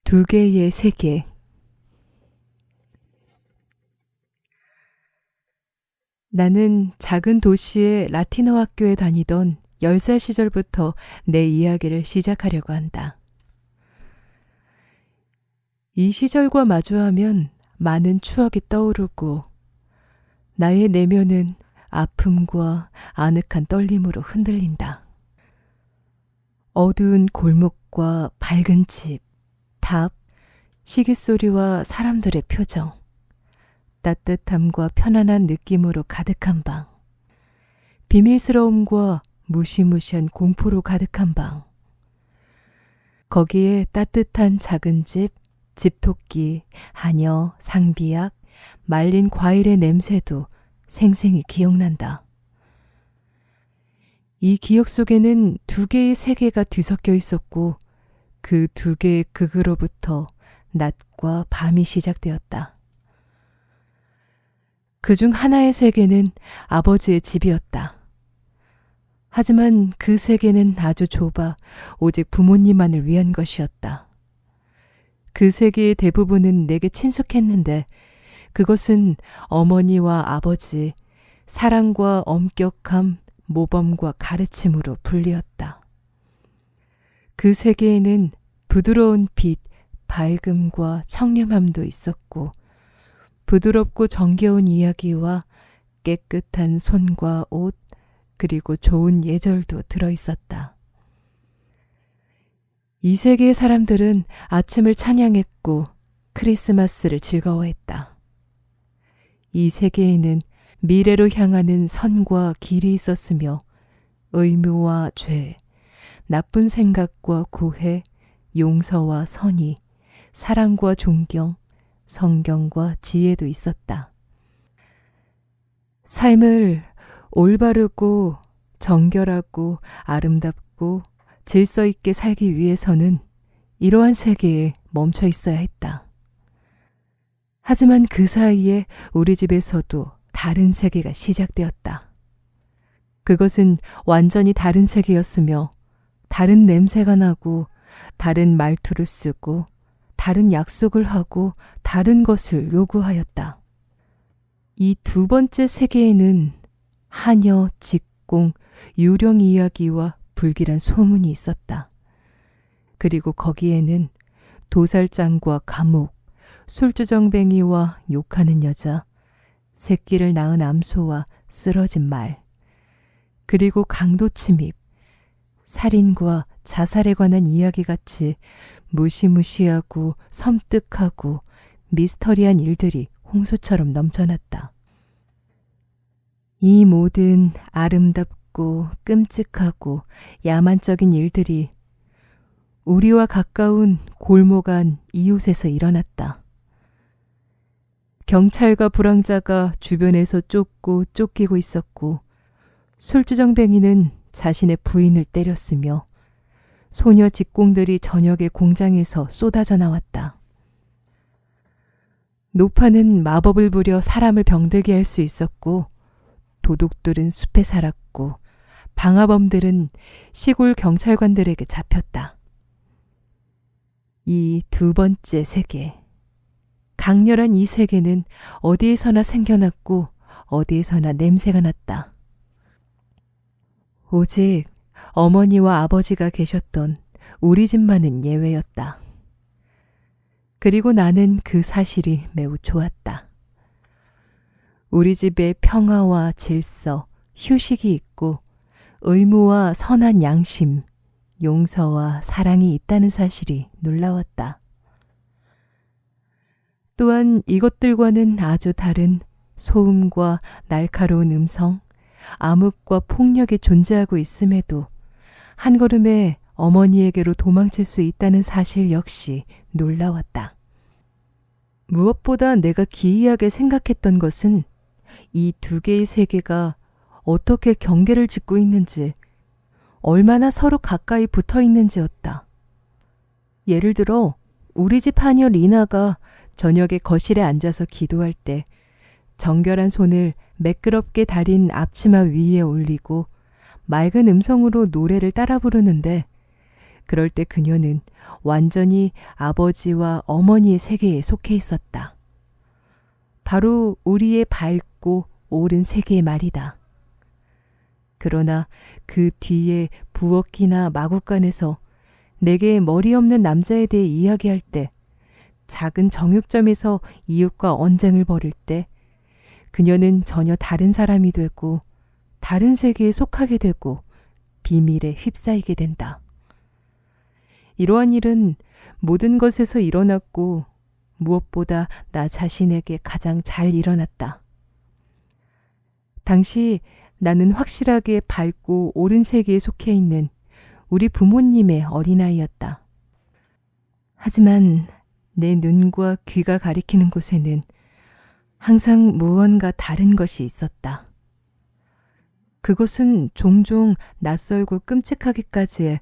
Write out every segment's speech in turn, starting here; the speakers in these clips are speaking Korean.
두 개의 세계. 나는 작은 도시의 라틴어 학교에 다니던 10살 시절부터 내 이야기를 시작하려고 한다. 이 시절과 마주하면 많은 추억이 떠오르고 나의 내면은 아픔과 아늑한 떨림으로 흔들린다. 어두운 골목과 밝은 집, 답, 시계소리와 사람들의 표정, 따뜻함과 편안한 느낌으로 가득한 방, 비밀스러움과 무시무시한 공포로 가득한 방, 거기에 따뜻한 작은 집, 집토끼, 하녀, 상비약, 말린 과일의 냄새도 생생히 기억난다. 이 기억 속에는 두 개의 세계가 뒤섞여 있었고 그 두 개의 극으로부터 낮과 밤이 시작되었다. 그중 하나의 세계는 아버지의 집이었다. 하지만 그 세계는 아주 좁아 오직 부모님만을 위한 것이었다. 그 세계의 대부분은 내게 친숙했는데 그것은 어머니와 아버지, 사랑과 엄격함, 모범과 가르침으로 분리었다. 그 세계에는 부드러운 빛, 밝음과 청렴함도 있었고 부드럽고 정겨운 이야기와 깨끗한 손과 옷, 그리고 좋은 예절도 들어있었다. 이 세계의 사람들은 아침을 찬양했고 크리스마스를 즐거워했다. 이 세계에는 미래로 향하는 선과 길이 있었으며 의무와 죄, 나쁜 생각과 구애, 용서와 선의, 사랑과 존경, 성경과 지혜도 있었다. 삶을 올바르고 정결하고 아름답고 질서 있게 살기 위해서는 이러한 세계에 멈춰 있어야 했다. 하지만 그 사이에 우리 집에서도 다른 세계가 시작되었다. 그것은 완전히 다른 세계였으며 다른 냄새가 나고 다른 말투를 쓰고 다른 약속을 하고 다른 것을 요구하였다. 이 두 번째 세계에는 하녀, 직공, 유령 이야기와 불길한 소문이 있었다. 그리고 거기에는 도살장과 감옥, 술주정뱅이와 욕하는 여자, 새끼를 낳은 암소와 쓰러진 말, 그리고 강도 침입, 살인과 자살에 관한 이야기같이 무시무시하고 섬뜩하고 미스터리한 일들이 홍수처럼 넘쳐났다. 이 모든 아름답고 끔찍하고 야만적인 일들이 우리와 가까운 골목 안 이웃에서 일어났다. 경찰과 불황자가 주변에서 쫓고 쫓기고 있었고 술주정뱅이는 자신의 부인을 때렸으며 소녀 직공들이 저녁에 공장에서 쏟아져 나왔다. 노파는 마법을 부려 사람을 병들게 할 수 있었고 도둑들은 숲에 살았고 방화범들은 시골 경찰관들에게 잡혔다. 이 두 번째 세계, 강렬한 이 세계는 어디에서나 생겨났고 어디에서나 냄새가 났다. 오직 어머니와 아버지가 계셨던 우리 집만은 예외였다. 그리고 나는 그 사실이 매우 좋았다. 우리 집에 평화와 질서, 휴식이 있고 의무와 선한 양심, 용서와 사랑이 있다는 사실이 놀라웠다. 또한 이것들과는 아주 다른 소음과 날카로운 음성, 암흑과 폭력이 존재하고 있음에도 한 걸음에 어머니에게로 도망칠 수 있다는 사실 역시 놀라웠다. 무엇보다 내가 기이하게 생각했던 것은 이 두 개의 세계가 어떻게 경계를 짓고 있는지, 얼마나 서로 가까이 붙어 있는지였다. 예를 들어 우리 집 하녀 리나가 저녁에 거실에 앉아서 기도할 때 정결한 손을 매끄럽게 다린 앞치마 위에 올리고 맑은 음성으로 노래를 따라 부르는데 그럴 때 그녀는 완전히 아버지와 어머니의 세계에 속해 있었다. 바로 우리의 밝고 옳은 세계의 말이다. 그러나 그 뒤에 부엌이나 마구간에서 내게 머리 없는 남자에 대해 이야기할 때, 작은 정육점에서 이웃과 언쟁을 벌일 때 그녀는 전혀 다른 사람이 되고 다른 세계에 속하게 되고 비밀에 휩싸이게 된다. 이러한 일은 모든 것에서 일어났고 무엇보다 나 자신에게 가장 잘 일어났다. 당시 나는 확실하게 밝고 옳은 세계에 속해 있는 우리 부모님의 어린아이였다. 하지만 내 눈과 귀가 가리키는 곳에는 항상 무언가 다른 것이 있었다. 그것은 종종 낯설고 끔찍하기까지 해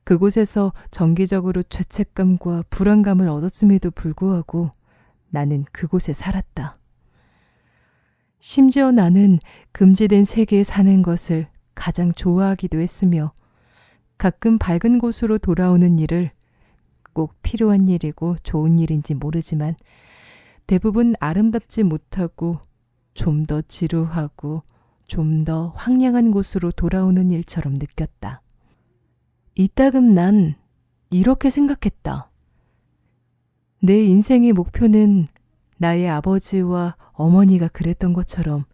그곳에서 정기적으로 죄책감과 불안감을 얻었음에도 불구하고 나는 그곳에 살았다. 심지어 나는 금지된 세계에 사는 것을 가장 좋아하기도 했으며 가끔 밝은 곳으로 돌아오는 일을 꼭 필요한 일이고 좋은 일인지 모르지만 대부분 아름답지 못하고 좀 더 지루하고 좀 더 황량한 곳으로 돌아오는 일처럼 느꼈다. 이따금 난 이렇게 생각했다. 내 인생의 목표는 나의 아버지와 어머니가 그랬던 것처럼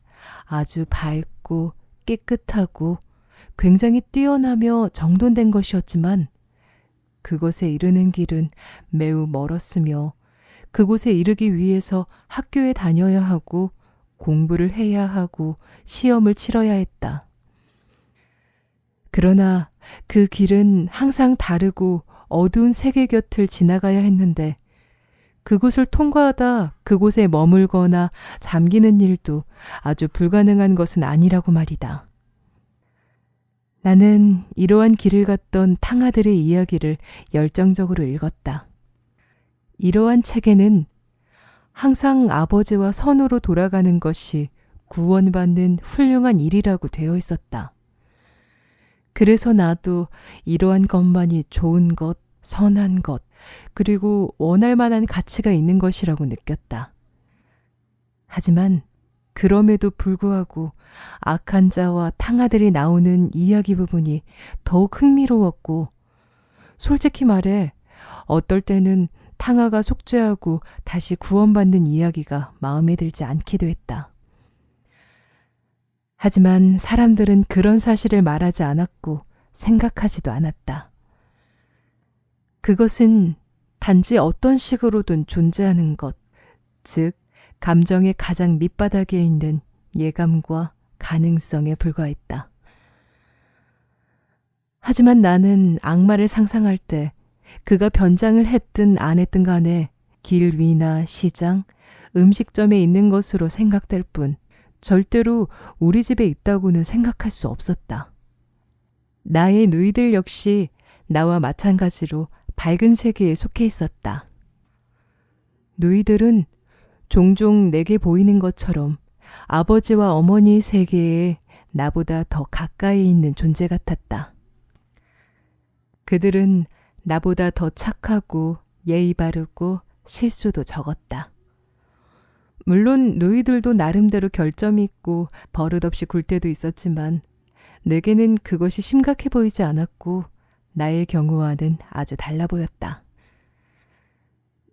아주 밝고 깨끗하고 굉장히 뛰어나며 정돈된 것이었지만 그것에 이르는 길은 매우 멀었으며 그곳에 이르기 위해서 학교에 다녀야 하고 공부를 해야 하고 시험을 치러야 했다. 그러나 그 길은 항상 다르고 어두운 세계 곁을 지나가야 했는데 그곳을 통과하다 그곳에 머물거나 잠기는 일도 아주 불가능한 것은 아니라고 말이다. 나는 이러한 길을 갔던 탕아들의 이야기를 열정적으로 읽었다. 이러한 책에는 항상 아버지와 선으로 돌아가는 것이 구원받는 훌륭한 일이라고 되어 있었다. 그래서 나도 이러한 것만이 좋은 것, 선한 것, 그리고 원할 만한 가치가 있는 것이라고 느꼈다. 하지만 그럼에도 불구하고 악한 자와 탕아들이 나오는 이야기 부분이 더욱 흥미로웠고 솔직히 말해 어떨 때는 탕아가 속죄하고 다시 구원받는 이야기가 마음에 들지 않기도 했다. 하지만 사람들은 그런 사실을 말하지 않았고 생각하지도 않았다. 그것은 단지 어떤 식으로든 존재하는 것, 즉 감정의 가장 밑바닥에 있는 예감과 가능성에 불과했다. 하지만 나는 악마를 상상할 때 그가 변장을 했든 안 했든 간에 길 위나 시장, 음식점에 있는 것으로 생각될 뿐 절대로 우리 집에 있다고는 생각할 수 없었다. 나의 누이들 역시 나와 마찬가지로 밝은 세계에 속해 있었다. 누이들은 종종 내게 보이는 것처럼 아버지와 어머니의 세계에 나보다 더 가까이 있는 존재 같았다. 그들은 나보다 더 착하고 예의 바르고 실수도 적었다. 물론 누이들도 나름대로 결점이 있고 버릇없이 굴 때도 있었지만 내게는 그것이 심각해 보이지 않았고 나의 경우와는 아주 달라 보였다.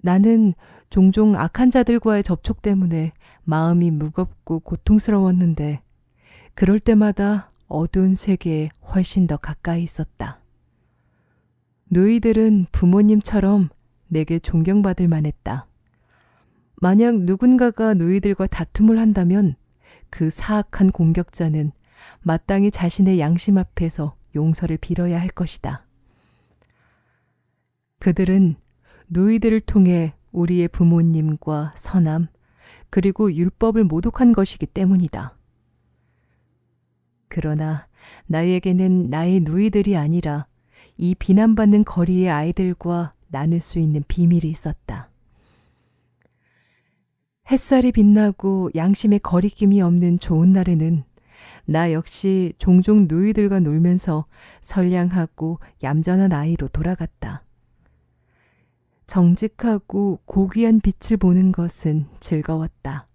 나는 종종 악한 자들과의 접촉 때문에 마음이 무겁고 고통스러웠는데 그럴 때마다 어두운 세계에 훨씬 더 가까이 있었다. 누이들은 부모님처럼 내게 존경받을 만했다. 만약 누군가가 누이들과 다툼을 한다면 그 사악한 공격자는 마땅히 자신의 양심 앞에서 용서를 빌어야 할 것이다. 그들은 누이들을 통해 우리의 부모님과 선함, 그리고 율법을 모독한 것이기 때문이다. 그러나 나에게는 나의 누이들이 아니라 이 비난받는 거리의 아이들과 나눌 수 있는 비밀이 있었다. 햇살이 빛나고 양심의 거리낌이 없는 좋은 날에는 나 역시 종종 누이들과 놀면서 선량하고 얌전한 아이로 돌아갔다. 정직하고 고귀한 빛을 보는 것은 즐거웠다.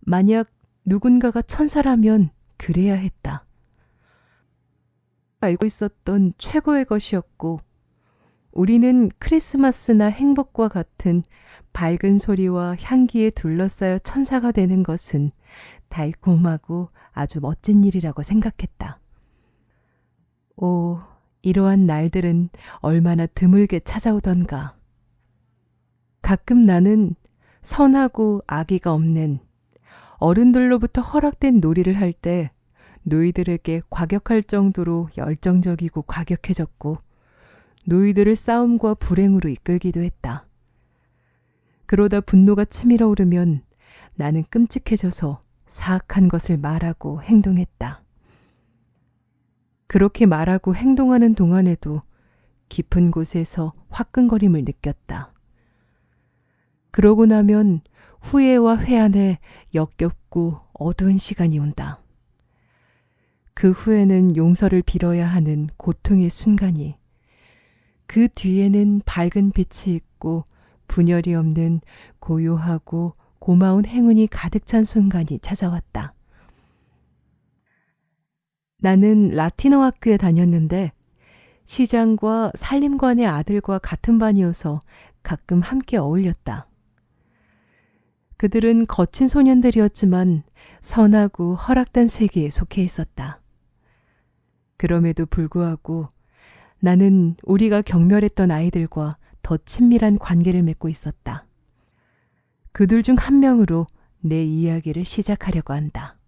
만약 누군가가 천사라면 그래야 했다. 알고 있었던 최고의 것이었고, 우리는 크리스마스나 행복과 같은 밝은 소리와 향기에 둘러싸여 천사가 되는 것은 달콤하고 아주 멋진 일이라고 생각했다. 오, 이러한 날들은 얼마나 드물게 찾아오던가. 가끔 나는 선하고 악의가 없는 어른들로부터 허락된 놀이를 할 때 누이들에게 과격할 정도로 열정적이고 과격해졌고, 누이들을 싸움과 불행으로 이끌기도 했다. 그러다 분노가 치밀어 오르면 나는 끔찍해져서 사악한 것을 말하고 행동했다. 그렇게 말하고 행동하는 동안에도 깊은 곳에서 화끈거림을 느꼈다. 그러고 나면 후회와 회한에 역겹고 어두운 시간이 온다. 그 후에는 용서를 빌어야 하는 고통의 순간이, 그 뒤에는 밝은 빛이 있고 분열이 없는 고요하고 고마운 행운이 가득 찬 순간이 찾아왔다. 나는 라틴어 학교에 다녔는데 시장과 살림관의 아들과 같은 반이어서 가끔 함께 어울렸다. 그들은 거친 소년들이었지만 선하고 허락된 세계에 속해 있었다. 그럼에도 불구하고 나는 우리가 경멸했던 아이들과 더 친밀한 관계를 맺고 있었다. 그들 중 한 명으로 내 이야기를 시작하려고 한다.